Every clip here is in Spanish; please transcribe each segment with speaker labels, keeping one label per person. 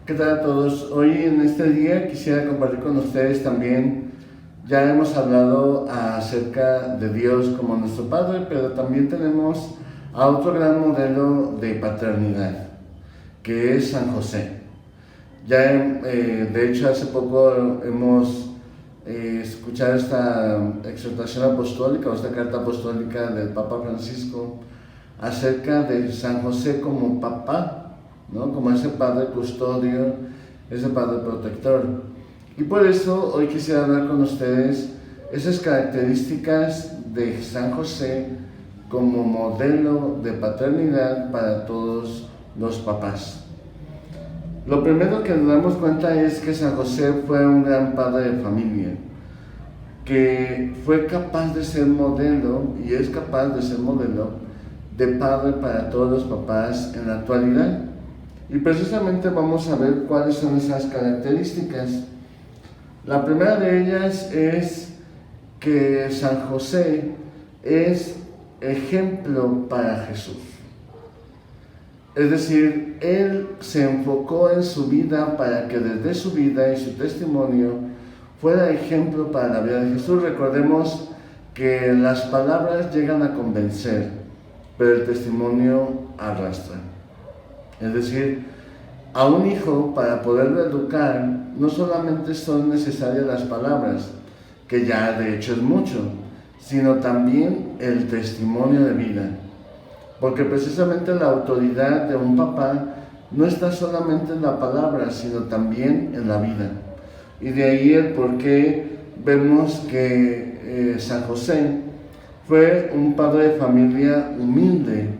Speaker 1: ¿Qué tal a todos? Hoy en este día quisiera compartir con ustedes también, ya hemos hablado acerca de Dios como nuestro Padre, pero también tenemos a otro gran modelo de paternidad, que es San José. De hecho, hace poco hemos escuchado esta exhortación apostólica o esta carta apostólica del Papa Francisco acerca de San José como papá, ¿no? Como ese padre custodio, ese padre protector. Y por eso hoy quisiera hablar con ustedes esas características de San José como modelo de paternidad para todos los papás. Lo primero que nos damos cuenta es que San José fue un gran padre de familia, que fue capaz de ser modelo y es capaz de ser modelo de padre para todos los papás en la actualidad. Y precisamente vamos a ver cuáles son esas características. La primera de ellas es que San José es ejemplo para Jesús. Es decir, él se enfocó en su vida para que desde su vida y su testimonio fuera ejemplo para la vida de Jesús. Recordemos que las palabras llegan a convencer, pero el testimonio arrastra. Es decir, a un hijo, para poderlo educar, no solamente son necesarias las palabras, que ya de hecho es mucho, sino también el testimonio de vida. Porque precisamente la autoridad de un papá no está solamente en la palabra, sino también en la vida. Y de ahí el por qué vemos que San José fue un padre de familia humilde,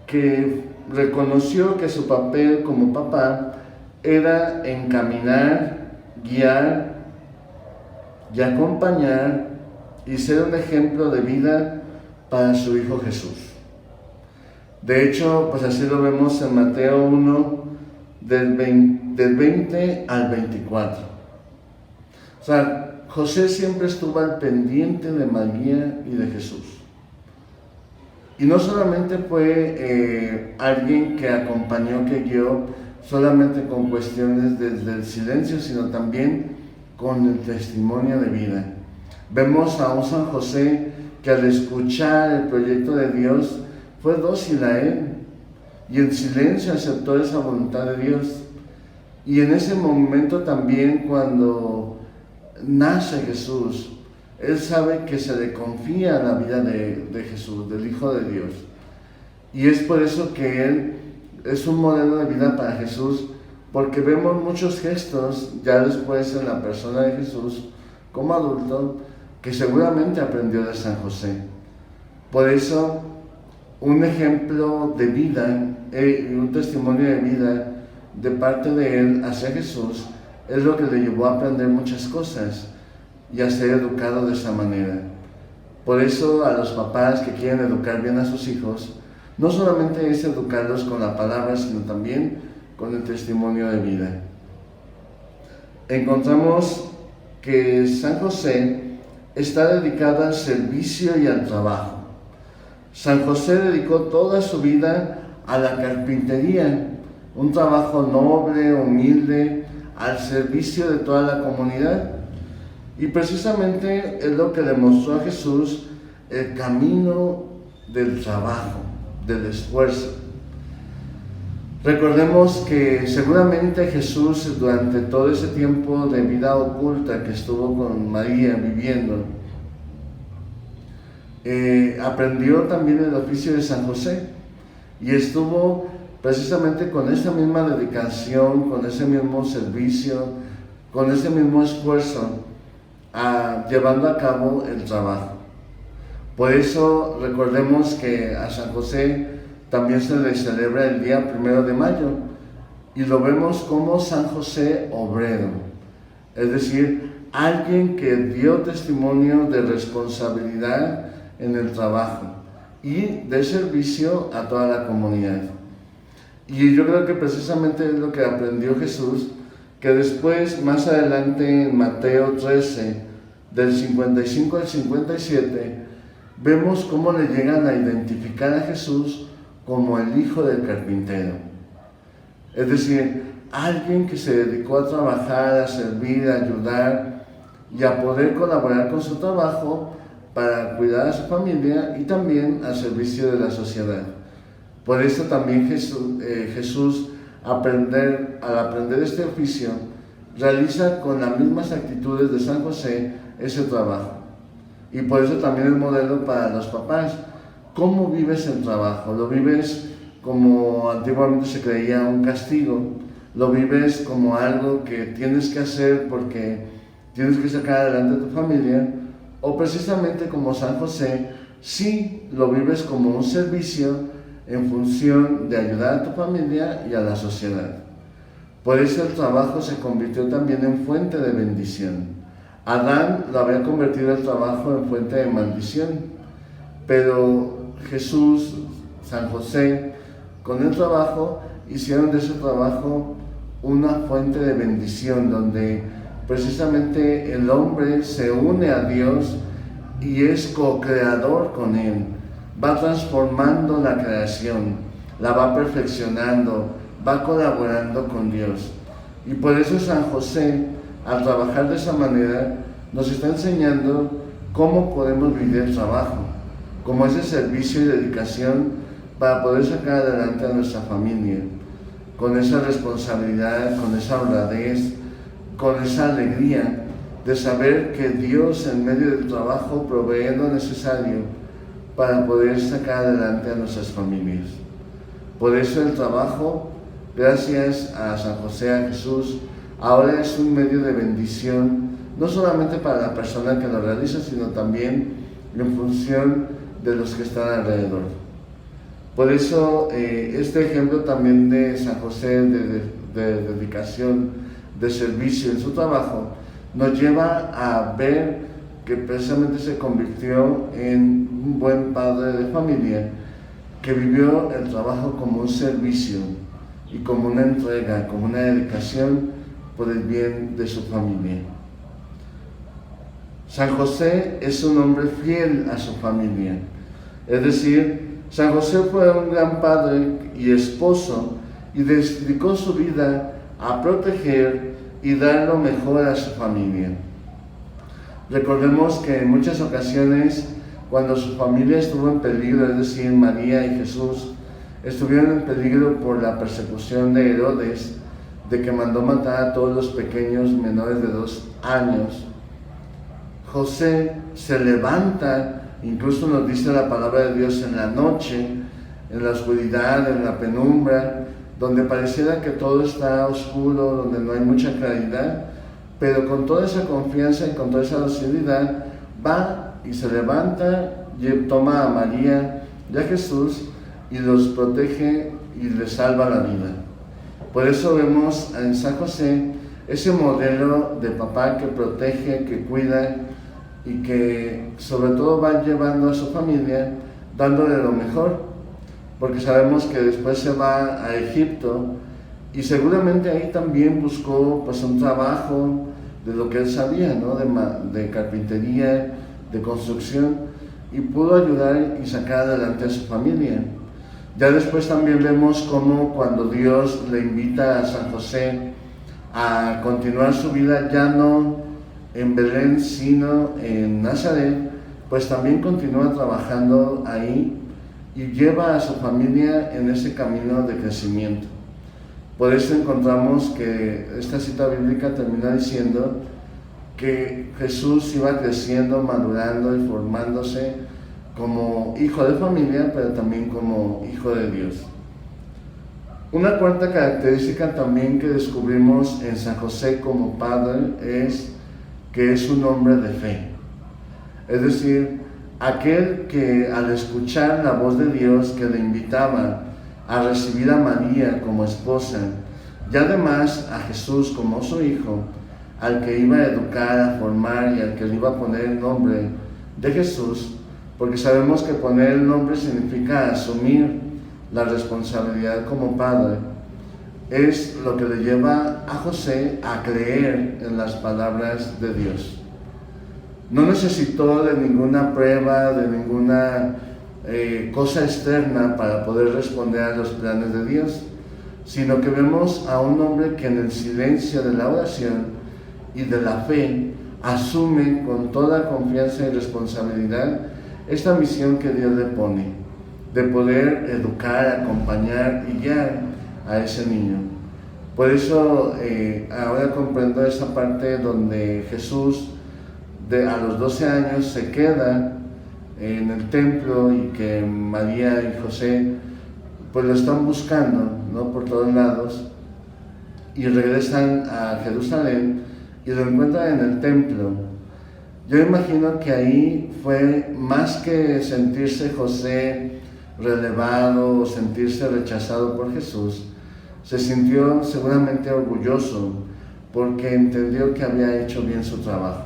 Speaker 1: que reconoció que su papel como papá era encaminar, guiar y acompañar y ser un ejemplo de vida para su hijo Jesús. De hecho, pues así lo vemos en Mateo 1, del 20 al 24. O sea, José siempre estuvo al pendiente de María y de Jesús. Y no solamente fue alguien que acompañó, que guió, solamente con cuestiones desde el silencio, sino también con el testimonio de vida. Vemos a un San José que al escuchar el proyecto de Dios fue dócil a él y en silencio aceptó esa voluntad de Dios. Y en ese momento también, cuando nace Jesús, él sabe que se le confía la vida de Jesús, del Hijo de Dios. Y es por eso que él es un modelo de vida para Jesús, porque vemos muchos gestos ya después en la persona de Jesús, como adulto, que seguramente aprendió de San José. Por eso, un ejemplo de vida y un testimonio de vida de parte de él hacia Jesús es lo que le llevó a aprender muchas cosas y a ser educado de esa manera. Por eso a los papás que quieren educar bien a sus hijos, no solamente es educarlos con la palabra, sino también con el testimonio de vida. Encontramos que San José está dedicado al servicio y al trabajo. San José dedicó toda su vida a la carpintería, un trabajo noble, humilde, al servicio de toda la comunidad. Y precisamente es lo que demostró a Jesús el camino del trabajo, del esfuerzo. Recordemos que seguramente Jesús, durante todo ese tiempo de vida oculta que estuvo con María viviendo, aprendió también el oficio de San José y estuvo precisamente con esa misma dedicación, con ese mismo servicio, con ese mismo esfuerzo, llevando a cabo el trabajo. Por eso recordemos que a San José también se le celebra el día 1 de mayo y lo vemos como San José obrero, es decir, alguien que dio testimonio de responsabilidad en el trabajo y de servicio a toda la comunidad. Y yo creo que precisamente es lo que aprendió Jesús, que después, más adelante en Mateo 13, del 55 al 57, vemos cómo le llegan a identificar a Jesús como el hijo del carpintero. Es decir, alguien que se dedicó a trabajar, a servir, a ayudar y a poder colaborar con su trabajo para cuidar a su familia y también al servicio de la sociedad. Por eso también Jesús, al aprender este oficio, realiza con las mismas actitudes de San José ese trabajo. Y por eso también es modelo para los papás. ¿Cómo vives el trabajo? ¿Lo vives como antiguamente se creía un castigo? ¿Lo vives como algo que tienes que hacer porque tienes que sacar adelante a tu familia? ¿O precisamente como San José, sí lo vives como un servicio en función de ayudar a tu familia y a la sociedad? Por eso el trabajo se convirtió también en fuente de bendición. Adán lo había convertido el trabajo en fuente de maldición, pero Jesús, San José, con el trabajo hicieron de ese trabajo una fuente de bendición, donde precisamente el hombre se une a Dios y es co-creador con Él. Va transformando la creación, la va perfeccionando, va colaborando con Dios. Y por eso San José, al trabajar de esa manera, nos está enseñando cómo podemos vivir el trabajo, como ese servicio y dedicación para poder sacar adelante a nuestra familia, con esa responsabilidad, con esa honradez, con esa alegría de saber que Dios en medio del trabajo provee lo necesario para poder sacar adelante a nuestras familias. Por eso el trabajo, gracias a San José, a Jesús, ahora es un medio de bendición, no solamente para la persona que lo realiza, sino también en función de los que están alrededor. Por eso este ejemplo también de San José de dedicación, de servicio en su trabajo, nos lleva a ver que precisamente se convirtió en un buen padre de familia, que vivió el trabajo como un servicio y como una entrega, como una dedicación por el bien de su familia. San José es un hombre fiel a su familia, es decir, San José fue un gran padre y esposo y dedicó su vida a proteger y dar lo mejor a su familia. Recordemos que en muchas ocasiones, cuando su familia estuvo en peligro, es decir, María y Jesús, estuvieron en peligro por la persecución de Herodes, de que mandó matar a todos los pequeños menores de 2 años, José se levanta, incluso nos dice la palabra de Dios, en la noche, en la oscuridad, en la penumbra, donde pareciera que todo está oscuro, donde no hay mucha claridad, pero con toda esa confianza y con toda esa docilidad, va y se levanta, y toma a María y a Jesús y los protege y les salva la vida. Por eso vemos en San José ese modelo de papá que protege, que cuida y que sobre todo va llevando a su familia, dándole lo mejor, porque sabemos que después se va a Egipto y seguramente ahí también buscó pues un trabajo de lo que él sabía, ¿no? de carpintería, de construcción, y pudo ayudar y sacar adelante a su familia. Ya después también vemos cómo cuando Dios le invita a San José a continuar su vida ya no en Belén sino en Nazaret, pues también continúa trabajando ahí y lleva a su familia en ese camino de crecimiento. Por eso encontramos que esta cita bíblica termina diciendo que Jesús iba creciendo, madurando y formándose como hijo de familia, pero también como hijo de Dios. Una cuarta característica también que descubrimos en San José como padre es que es un hombre de fe. Es decir, aquel que al escuchar la voz de Dios que le invitaba a recibir a María como esposa y además a Jesús como su hijo, al que iba a educar, a formar y al que le iba a poner el nombre de Jesús, porque sabemos que poner el nombre significa asumir la responsabilidad como padre, es lo que le lleva a José a creer en las palabras de Dios. No necesitó de ninguna prueba, de ninguna cosa externa para poder responder a los planes de Dios, sino que vemos a un hombre que en el silencio de la oración y de la fe asume con toda confianza y responsabilidad esta misión que Dios le pone, de poder educar, acompañar y guiar a ese niño. Por eso ahora comprendo esa parte donde Jesús a los 12 años se queda en el templo y que María y José pues lo están buscando, ¿no?, por todos lados, y regresan a Jerusalén y lo encuentran en el templo. Yo imagino que ahí fue más que sentirse José relevado o sentirse rechazado por Jesús, se sintió seguramente orgulloso porque entendió que había hecho bien su trabajo.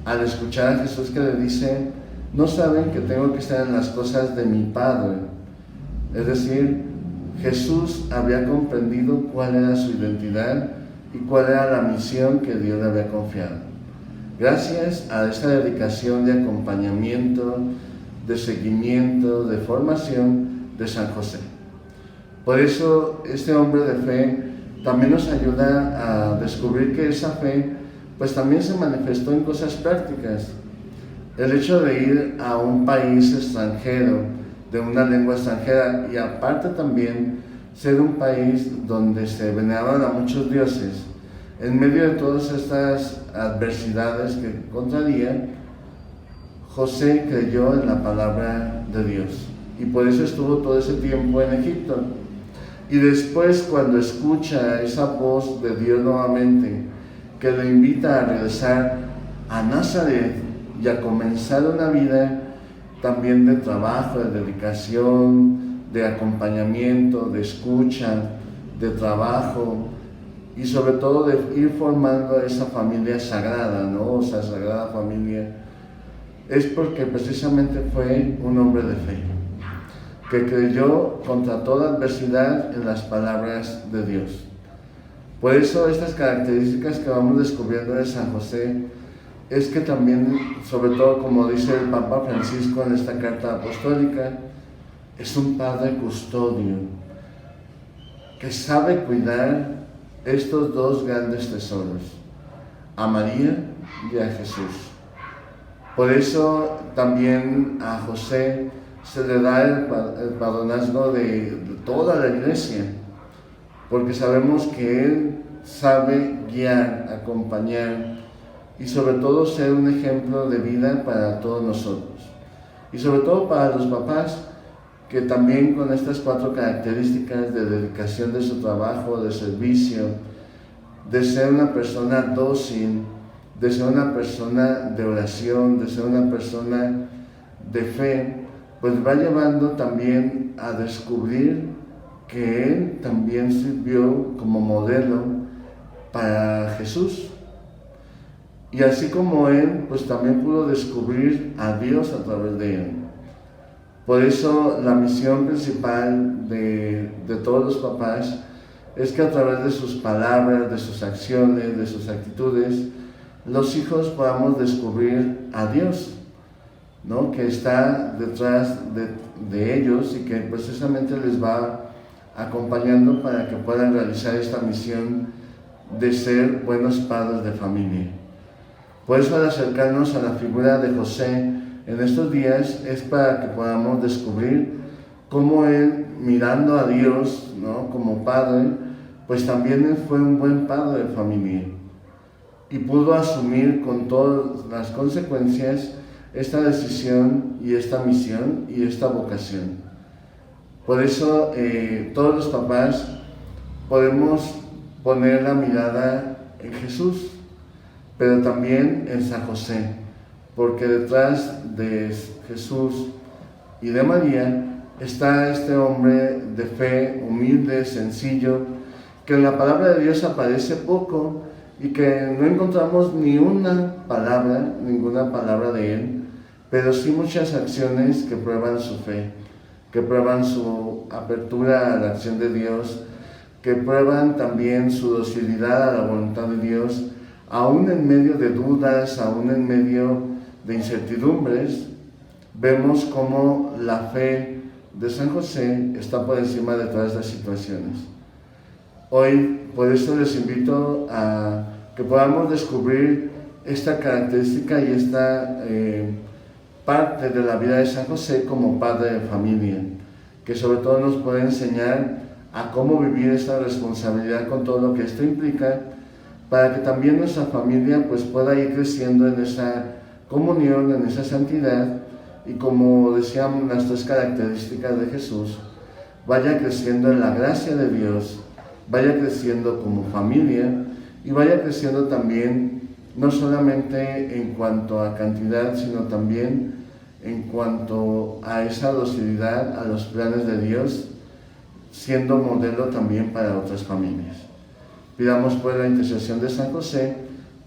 Speaker 1: Al escuchar a Jesús que le dice: no saben que tengo que estar en las cosas de mi Padre. Es decir, Jesús había comprendido cuál era su identidad y cuál era la misión que Dios le había confiado. Gracias a esta dedicación de acompañamiento, de seguimiento, de formación de San José. Por eso este hombre de fe también nos ayuda a descubrir que esa fe pues también se manifestó en cosas prácticas. El hecho de ir a un país extranjero, de una lengua extranjera, y aparte también ser un país donde se veneraban a muchos dioses, en medio de todas estas adversidades que encontraría, José creyó en la palabra de Dios y por eso estuvo todo ese tiempo en Egipto. Y después, cuando escucha esa voz de Dios nuevamente, que lo invita a regresar a Nazaret y a comenzar una vida también de trabajo, de dedicación, de acompañamiento, de escucha, de trabajo y sobre todo de ir formando esa familia sagrada, ¿no? Esa sagrada familia, es porque precisamente fue un hombre de fe, que creyó contra toda adversidad en las palabras de Dios. Por eso estas características que vamos descubriendo de San José es que también, sobre todo como dice el Papa Francisco en esta carta apostólica, es un padre custodio que sabe cuidar estos dos grandes tesoros, a María y a Jesús. Por eso también a José se le da el padronazgo de toda la Iglesia, porque sabemos que él sabe guiar, acompañar y sobre todo ser un ejemplo de vida para todos nosotros. Y sobre todo para los papás, que también con estas 4 características de dedicación de su trabajo, de servicio, de ser una persona dócil, de ser una persona de oración, de ser una persona de fe, pues va llevando también a descubrir que él también sirvió como modelo para Jesús. Y así como él, pues también pudo descubrir a Dios a través de él. Por eso la misión principal de todos los papás es que a través de sus palabras, de sus acciones, de sus actitudes, los hijos podamos descubrir a Dios, ¿no?, que está detrás de ellos y que precisamente les va acompañando para que puedan realizar esta misión de ser buenos padres de familia. Por eso, al acercarnos a la figura de José en estos días, es para que podamos descubrir cómo él, mirando a Dios, ¿no?, como padre, pues también él fue un buen padre de familia y pudo asumir con todas las consecuencias esta decisión y esta misión y esta vocación. Por eso todos los papás podemos poner la mirada en Jesús, pero también en San José, porque detrás de Jesús y de María está este hombre de fe, humilde, sencillo, que en la palabra de Dios aparece poco y que no encontramos ni una palabra, ninguna palabra de él, pero sí muchas acciones que prueban su fe, que prueban su apertura a la acción de Dios, que prueban también su docilidad a la voluntad de Dios, aún en medio de dudas, aún en medio de incertidumbres. Vemos cómo la fe de San José está por encima de todas las situaciones. Hoy, por eso les invito a que podamos descubrir esta característica y esta parte de la vida de San José como padre de familia, que sobre todo nos puede enseñar a cómo vivir esta responsabilidad con todo lo que esto implica, para que también nuestra familia pues pueda ir creciendo en esa comunión, en esa santidad, y como decíamos las tres características de Jesús, vaya creciendo en la gracia de Dios, vaya creciendo como familia y vaya creciendo también no solamente en cuanto a cantidad, sino también en cuanto a esa docilidad a los planes de Dios, siendo modelo también para otras familias. Pidamos pues la intercesión de San José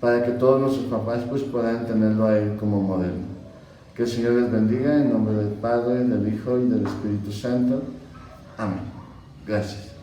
Speaker 1: para que todos nuestros papás pues puedan tenerlo a él como modelo. Que el Señor les bendiga en nombre del Padre, del Hijo y del Espíritu Santo. Amén. Gracias.